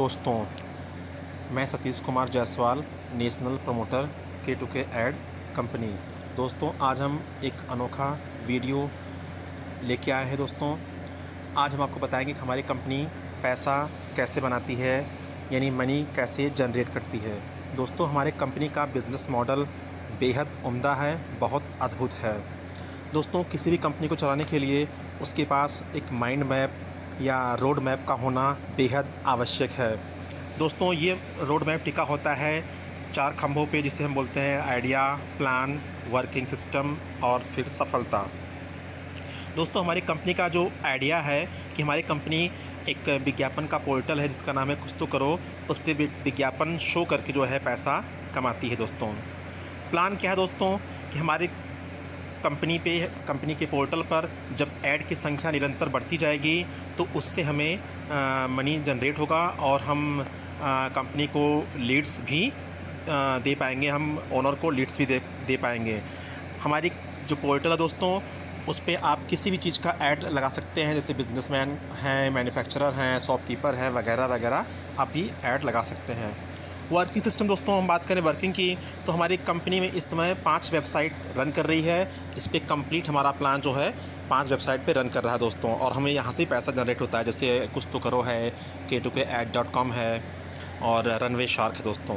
दोस्तों, मैं Satish Kumar Jaiswal, national promoter K2K ad company. दोस्तों, आज हम एक अनोखा वीडियो लेके आए हैं। दोस्तों, आज हम आपको बताएंगे कि हमारी कंपनी पैसा कैसे बनाती है, यानी मनी कैसे जनरेट करती है। दोस्तों, हमारे कंपनी का बिज़नेस मॉडल बेहद उम्दा है, बहुत अद्भुत है। दोस्तों, किसी भी कंपनी को चलाने के लिए उसके पास एक माइंड मैप या रोड मैप का होना बेहद आवश्यक है। दोस्तों, ये रोड मैप टिका होता है 4 खंभों पे, जिसे हम बोलते हैं आइडिया, प्लान, वर्किंग सिस्टम और फिर सफलता। दोस्तों, हमारी कंपनी का जो आइडिया है कि हमारी कंपनी एक विज्ञापन का पोर्टल है जिसका नाम है कुछ तो करो, उस पर विज्ञापन शो करके जो है पैसा कमाती है। दोस्तों, प्लान क्या है दोस्तों कि हमारी कंपनी के पोर्टल पर जब ऐड की संख्या निरंतर बढ़ती जाएगी तो उससे हमें मनी जनरेट होगा और हम कंपनी को लीड्स भी दे पाएंगे, हम ओनर को लीड्स भी दे पाएंगे। हमारी जो पोर्टल है दोस्तों, उस पर आप किसी भी चीज़ का ऐड लगा सकते हैं, जैसे बिजनेसमैन हैं, मैन्युफैक्चरर हैं, शॉपकीपर हैं, वगैरह वगैरह आप भी ऐड लगा सकते हैं। वर्किंग सिस्टम दोस्तों, हम बात करें वर्किंग की तो हमारी कंपनी में इस समय 5 वेबसाइट रन कर रही है। इस पर कंप्लीट हमारा प्लान जो है 5 वेबसाइट पे रन कर रहा है दोस्तों, और हमें यहाँ से पैसा जनरेट होता है। जैसे कुछ तो करो है, K2KAD.com है और रनवे शार्क है। दोस्तों,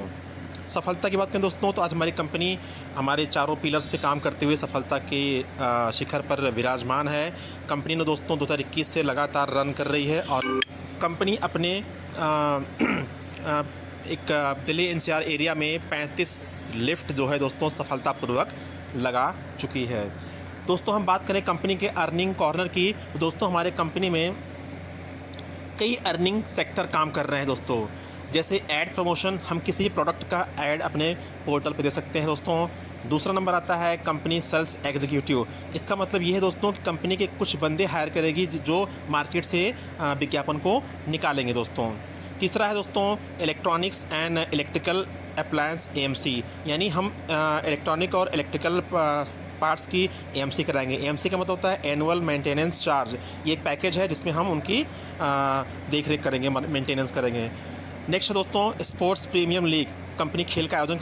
सफलता की बात करें दोस्तों, तो आज हमारी कंपनी हमारे चारों पिलर्स पे काम करते हुए सफलता के शिखर पर विराजमान है। कंपनी ने दोस्तों 2021 से लगातार रन कर रही है और कंपनी अपने एक दिल्ली NCR एरिया में 35 लिफ्ट जो है दोस्तों सफलतापूर्वक लगा चुकी है। दोस्तों, हम बात करें कंपनी के अर्निंग कॉर्नर की, तो दोस्तों हमारे कंपनी में कई अर्निंग सेक्टर काम कर रहे हैं। दोस्तों, जैसे ऐड प्रमोशन, हम किसी प्रोडक्ट का ऐड अपने पोर्टल पे दे सकते हैं। दोस्तों, दूसरा नंबर आता है कंपनी सेल्स एग्जीक्यूटिव। इसका मतलब ये है दोस्तों कि कंपनी के कुछ बंदे हायर करेगी जो मार्केट से विज्ञापन को निकालेंगे। दोस्तों, तीसरा है दोस्तों electronics and electrical appliance AMC, यानी हम इलेक्ट्रॉनिक और इलेक्ट्रिकल पार्ट्स की AMC कराएंगे। AMC का मतलब होता है एनुअल मेंटेनेंस चार्ज। ये एक पैकेज है जिसमें हम उनकी देख रेख करेंगे, मेंटेनेंस करेंगे। नेक्स्ट है दोस्तों स्पोर्ट्स प्रीमियम लीग, कंपनी खेल का आयोजन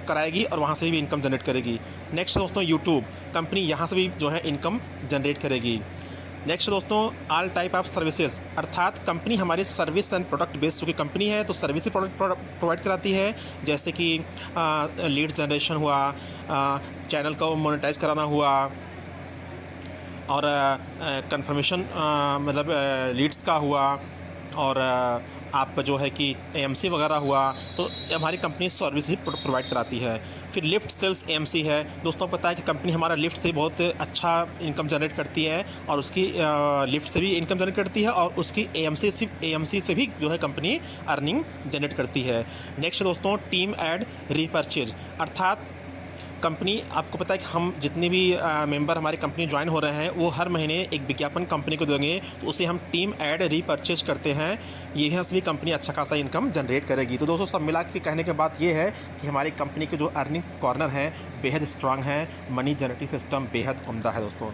कराएगी और वहाँ से भी इनकम जनरेट करेगी। नेक्स्ट दोस्तों यूट्यूब, कंपनी यहाँ से भी जो है इनकम जनरेट करेगी। नेक्स्ट दोस्तों ऑल टाइप ऑफ सर्विसेज, अर्थात कंपनी हमारी सर्विस एंड प्रोडक्ट बेस्ड चूँकि कंपनी है तो सर्विस प्रोडक्ट प्रोवाइड कराती है, जैसे कि लीड जनरेशन हुआ, चैनल को मोनेटाइज कराना हुआ, और कंफर्मेशन मतलब लीड्स का हुआ, और आप जो है कि AMC वगैरह हुआ, तो हमारी कंपनी सर्विस ही प्रोवाइड कराती है। फिर लिफ्ट सेल्स AMC है। दोस्तों, पता है कि कंपनी हमारा लिफ्ट से बहुत अच्छा इनकम जनरेट करती है और उसकी लिफ्ट से भी इनकम जनरेट करती है और उसकी AMC से भी जो है कंपनी अर्निंग जनरेट करती है। नेक्स्ट दोस्तों टीम ऐड रीपर्चेज, अर्थात कंपनी, आपको पता है कि हम जितने भी मेंबर हमारी कंपनी ज्वाइन हो रहे हैं वो हर महीने एक विज्ञापन कंपनी को देंगे, तो उसे हम टीम ऐड रीपर्चेज करते हैं। यहाँ से भी कंपनी अच्छा खासा इनकम जनरेट करेगी। तो दोस्तों, सब मिला के कहने के बात ये है कि हमारी कंपनी के जो अर्निंग्स कॉर्नर है बेहद स्ट्रांग है, मनी जनरेटिंग सिस्टम बेहद उम्दा है। दोस्तों,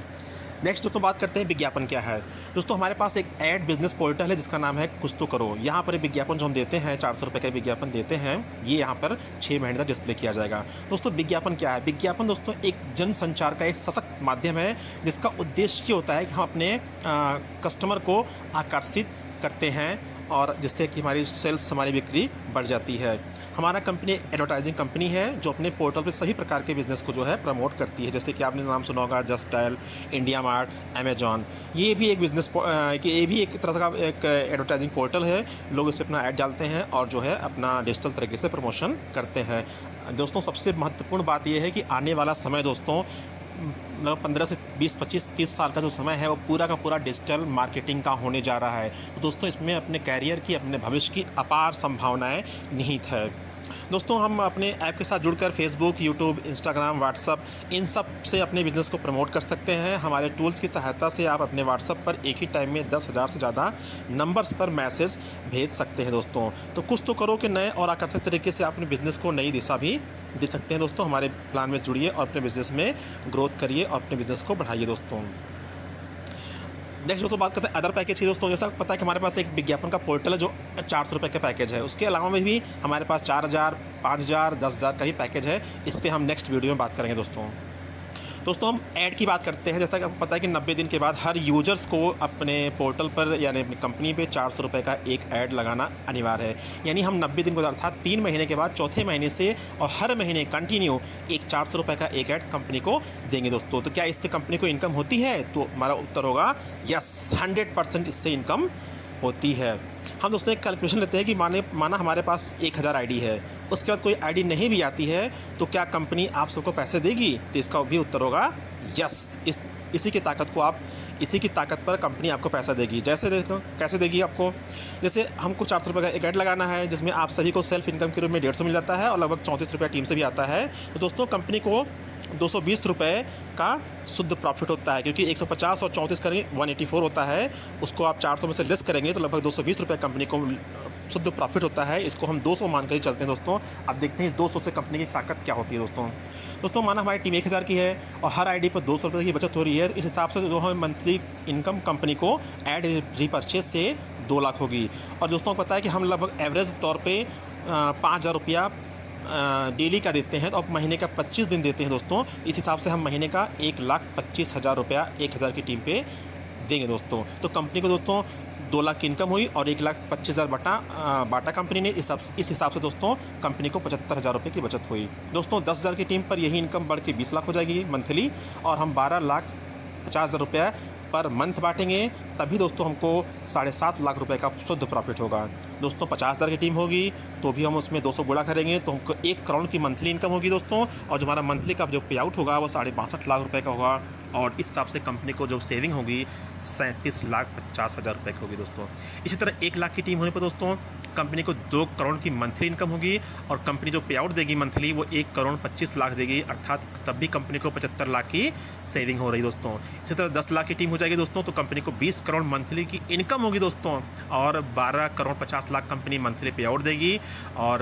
नेक्स्ट दोस्तों बात करते हैं विज्ञापन क्या है। दोस्तों, हमारे पास एक ऐड बिजनेस पोर्टल है जिसका नाम है कुछ तो करो। यहाँ पर विज्ञापन जो हम देते हैं 400 रुपये का विज्ञापन देते हैं, ये यहाँ पर 6 महीने तक डिस्प्ले किया जाएगा। दोस्तों, विज्ञापन क्या है? विज्ञापन दोस्तों एक जन संचार का एक सशक्त माध्यम है जिसका उद्देश्य ये होता है कि हम अपने कस्टमर को आकर्षित करते हैं और जिससे कि हमारी सेल्स, हमारी बिक्री बढ़ जाती है। हमारा कंपनी एडवर्टाइजिंग कंपनी है जो अपने पोर्टल पे सभी प्रकार के बिज़नेस को जो है प्रमोट करती है, जैसे कि आपने नाम सुना होगा just dial, India mart, Amazon. ये भी एक बिज़नेस ये भी एक तरह का एक एडवर्टाइजिंग पोर्टल है। लोग इस पर अपना ऐड डालते हैं और जो है अपना डिजिटल तरीके से प्रमोशन करते हैं। दोस्तों, सबसे महत्वपूर्ण बात यह है कि आने वाला समय दोस्तों मतलब 15 से 20, 25, 30 साल का जो समय है वो पूरा का पूरा डिजिटल मार्केटिंग का होने जा रहा है। तो दोस्तों, इसमें अपने कैरियर की, अपने भविष्य की अपार संभावनाएं निहित है। दोस्तों, हम अपने ऐप के साथ जुड़कर फेसबुक, यूट्यूब, इंस्टाग्राम, व्हाट्सअप, इन सब से अपने बिज़नेस को प्रमोट कर सकते हैं। हमारे टूल्स की सहायता से आप अपने व्हाट्सअप पर एक ही टाइम में 10,000 से ज़्यादा नंबर्स पर मैसेज भेज सकते हैं। दोस्तों, तो कुछ तो करो कि नए और आकर्षक तरीके से आप अपने बिज़नेस को नई दिशा भी दे सकते हैं। दोस्तों, हमारे प्लान में जुड़िए और अपने बिज़नेस में ग्रोथ करिए और अपने बिज़नेस को बढ़ाइए। दोस्तों, नेक्स्ट दोस्तों बात करते हैं अदर पैकेज की। दोस्तों जैसा पता है कि हमारे पास एक विज्ञापन का पोर्टल है जो 400 रुपये का पैकेज है। उसके अलावा में भी हमारे पास 4000, 5000, 10,000 का ही पैकेज है। इस पर हम नेक्स्ट वीडियो में बात करेंगे दोस्तों। हम ऐड की बात करते हैं। जैसा कि आपको पता है कि 90 दिन के बाद हर यूजर्स को अपने पोर्टल पर यानी अपनी कंपनी पे 400 रुपये का एक ऐड लगाना अनिवार्य है। यानी हम 90 दिन के बाद अर्थात 3 महीने के बाद चौथे महीने से और हर महीने कंटिन्यू एक 400 रुपये का एक ऐड कंपनी को देंगे दोस्तों। तो क्या इससे कंपनी को इनकम होती है? तो हमारा उत्तर होगा यस, 100% इससे इनकम होती है। हम दोस्तों एक कैलकुलेशन लेते हैं कि माना हमारे पास 1000 आईडी है, उसके बाद कोई आईडी नहीं भी आती है तो क्या कंपनी आप सबको पैसे देगी? तो इसका भी उत्तर होगा यस। इसी की ताकत पर कंपनी आपको पैसा देगी। जैसे देखो कैसे देगी आपको, जैसे हमको 400 रुपये का एक ऐड लगाना है जिसमें आप सभी को सेल्फ इनकम के रूप में 150 मिल जाता है और लगभग 34 रुपये टीम से भी आता है। तो दोस्तों कंपनी को 220 रुपये का शुद्ध प्रॉफिट होता है, क्योंकि 150 और 34 करेंगे 184 होता है। उसको आप 400 में से लेस करेंगे तो लगभग 220 रुपये कंपनी को शुद्ध प्रॉफिट होता है। इसको हम 200 मान कर ही चलते हैं दोस्तों। अब देखते हैं इस 200 से कंपनी की ताकत क्या होती है दोस्तों। माना हमारी टीम 1000 की है और हर आईडी पर 200 रुपये की बचत हो रही है। इस हिसाब से जो हमें मंथली इनकम कंपनी को ऐड रीपर्चेज से 2 लाख होगी। और दोस्तों पता है कि हम लगभग एवरेज तौर पर 5000 रुपया डेली का देते हैं, तो अब महीने का 25 दिन देते हैं दोस्तों। इस हिसाब से हम महीने का 1,25,000 रुपया 1000 की टीम पे देंगे दोस्तों। तो कंपनी को दोस्तों 2 लाख की इनकम हुई और 1,25,000 बाटा कंपनी ने। इस हिसाब से दोस्तों कंपनी को 75,000 रुपये की बचत हुई दोस्तों। 10,000 की टीम पर यही इनकम बढ़ के 20 लाख हो जाएगी मंथली, और हम 12,50,000 रुपये पर मंथ बांटेंगे, तभी दोस्तों हमको 7.5 लाख रुपए का शुद्ध प्रॉफिट होगा दोस्तों। 50,000 की टीम होगी तो भी हम उसमें 200 गुणा करेंगे तो हमको 1 करोड़ की मंथली इनकम होगी दोस्तों। और जो हमारा मंथली का जो पे आउट होगा वो 62.5 लाख रुपए का होगा। और इस हिसाब से कंपनी को जो सेविंग होगी 37,50,000 रुपये की होगी दोस्तों। इसी तरह 1 लाख की टीम होने पर दोस्तों कंपनी को 2 करोड़ की मंथली इनकम होगी, और कंपनी जो पे आउट देगी मंथली वो 1,25,00,000 देगी, अर्थात तब भी कंपनी को 75 लाख की सेविंग हो रही दोस्तों। इसी तरह 10 लाख की टीम हो जाएगी दोस्तों तो कंपनी को 20 करोड़ मंथली की इनकम होगी दोस्तों, और 12,50,00,000 कंपनी मंथली पे आउट देगी, और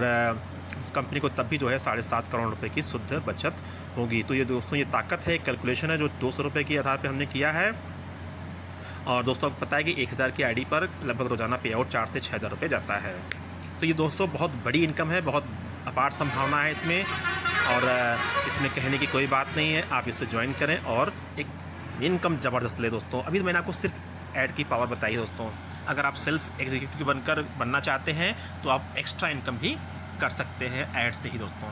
कंपनी को तब भी जो है 7.5 करोड़ रुपए की शुद्ध बचत होगी। तो ये दोस्तों ये ताकत है, कैलकुलेशन है जो 200 रुपये के आधार पर हमने किया है। और दोस्तों आपको पता है कि 1000 की आईडी पर लगभग रोजाना पे आउट 4 से 6,000 रुपये जाता है। तो ये दोस्तों बहुत बड़ी इनकम है, बहुत अपार संभावना है इसमें, और इसमें कहने की कोई बात नहीं है। आप इसे ज्वाइन करें और एक इनकम ज़बरदस्त ले दोस्तों। अभी तो मैंने आपको सिर्फ ऐड की पावर बताई दोस्तों। अगर आप सेल्स एग्जीक्यूटिव बनना चाहते हैं तो आप एक्स्ट्रा इनकम भी कर सकते हैं ऐड से ही दोस्तों।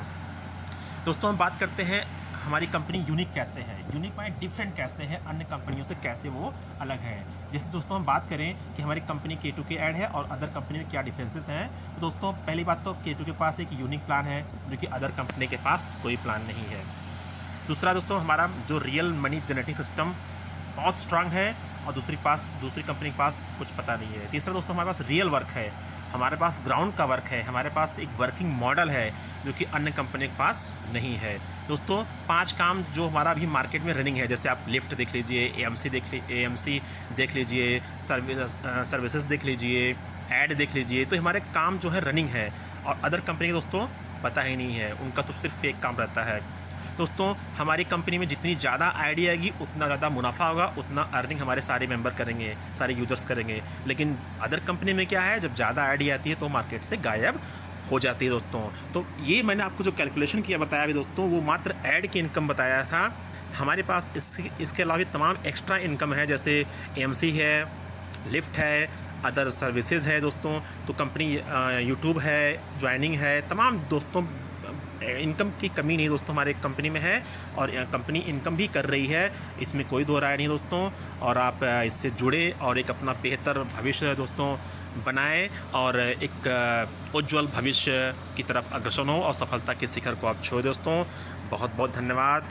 हम बात करते हैं हमारी कंपनी यूनिक कैसे है, यूनिक माने डिफरेंट कैसे है, अन्य कंपनियों से कैसे वो अलग है। जैसे दोस्तों हम बात करें कि हमारी कंपनी K2K ऐड है और अदर कंपनी में क्या डिफरेंसेस हैं। तो दोस्तों पहली बात तो K2K के पास एक यूनिक प्लान है जो कि अदर कंपनी के पास कोई प्लान नहीं है। दूसरा दोस्तों हमारा जो रियल मनी जनरेटिंग सिस्टम बहुत स्ट्रांग है और दूसरी कंपनी के पास कुछ पता नहीं है। तीसरा दोस्तों हमारे पास रियल वर्क है, हमारे पास ग्राउंड का वर्क है, हमारे पास एक वर्किंग मॉडल है जो कि अन्य कंपनी के पास नहीं है दोस्तों। 5 काम जो हमारा अभी मार्केट में रनिंग है, जैसे आप लिफ्ट देख लीजिए, AMC देख लीजिए, सर्विसेज देख लीजिए, ऐड देख लीजिए, तो हमारे काम जो है रनिंग है, और अदर कंपनी के दोस्तों पता ही नहीं है, उनका तो सिर्फ फेक काम रहता है दोस्तों। हमारी कंपनी में जितनी ज़्यादा आईडी आएगी उतना ज़्यादा मुनाफा होगा, उतना अर्निंग हमारे सारे मेंबर करेंगे, सारे यूजर्स करेंगे। लेकिन अदर कंपनी में क्या है, जब ज़्यादा आईडी आती है तो मार्केट से गायब हो जाती है दोस्तों। तो ये मैंने आपको जो कैलकुलेशन किया बताया भी दोस्तों, वो मात्र ऐड की इनकम बताया था। हमारे पास इसके अलावा तमाम एक्स्ट्रा इनकम है, जैसे AMC है, लिफ्ट है, अदर सर्विसेज है दोस्तों। तो कंपनी यूट्यूब है, ज्वाइनिंग है, तमाम दोस्तों इनकम की कमी नहीं दोस्तों हमारे कंपनी में है, और कंपनी इनकम भी कर रही है, इसमें कोई दो राय नहीं दोस्तों। और आप इससे जुड़े और एक अपना बेहतर भविष्य दोस्तों बनाएं और एक उज्ज्वल भविष्य की तरफ अग्रसर हो और सफलता के शिखर को आप छुए दोस्तों। बहुत बहुत धन्यवाद।